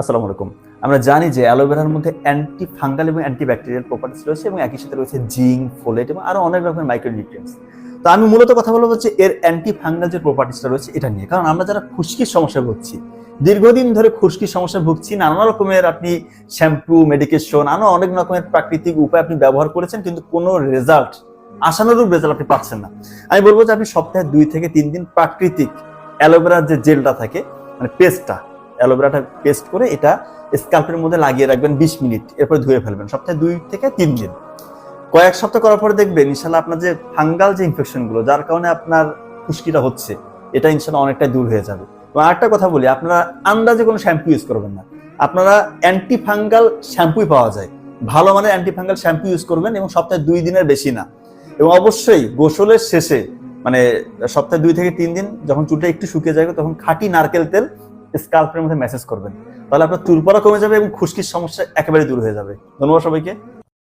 আসসালামু আলাইকুম। আমরা জানি যে অ্যালোভেরার মধ্যে অ্যান্টি ফাঙ্গাল এবং অ্যান্টি ব্যাকটেরিয়াল প্রপার্টিস রয়েছে এবং একই সাথে রয়েছে জিঙ্ক, ফোলেট এবং আরো অনেক রকমের মাইক্রোনিউট্রিয়েন্টস। তো আমি মূলত কথা বলবো যে এর অ্যান্টি ফাঙ্গাল যে প্রপার্টিসটা রয়েছে এটা নিয়ে। কারণ আমরা যারা খুশকির সমস্যায় ভুগছি, দীর্ঘদিন ধরে খুশকির সমস্যায় ভুগছি, নানা রকমের আপনি শ্যাম্পু, মেডিকেশন, আরো অনেক রকমের প্রাকৃতিক উপায় আপনি ব্যবহার করেছেন কিন্তু কোনো রেজাল্ট, আশানুরূপ রেজাল্ট আপনি পাচ্ছেন না। আমি বলবো যে আপনি সপ্তাহে 2 থেকে 3 দিন প্রাকৃতিক অ্যালোভেরার যে জেলটা থাকে, মানে পেস্টটা, অ্যালোভেরাটা পেস্ট করে এটা স্ক্যাল্পের মধ্যে লাগিয়ে রাখবেন 20 মিনিট, এরপর ধুয়ে ফেলবেন সপ্তাহে 2 থেকে 3 দিন। কয়েক সপ্তাহ করার পরে দেখবেন ইনশাল্লাহ আপনার যে ফাঙ্গাল যে ইনফেকশন গুলো যার কারণে আপনার খুশকিটা হচ্ছে এটা ইনশাল্লাহ অনেকটাই দূর হয়ে যাবে। এবং আরেকটা কথা বলি, আপনারা আন্দাজে কোনো শ্যাম্পু ইউজ করবেন না, আপনারা অ্যান্টি ফাঙ্গাল শ্যাম্পুই পাওয়া যায়, ভালো মানের অ্যান্টি ফাঙ্গাল শ্যাম্পু ইউজ করবেন এবং সপ্তাহে 2 দিনের বেশি না। এবং অবশ্যই গোসলের শেষে, মানে সপ্তাহে 2 থেকে 3 দিন যখন চুলটা একটু শুকিয়ে যাবে তখন খাঁটি নারকেল তেল স্কাল্পের মধ্যে ম্যাসেজ করবেন, তাহলে আপনার চুল পড়া কমে যাবে এবং খুশকির সমস্যা একেবারে দূর হয়ে যাবে। ধন্যবাদ সবাইকে।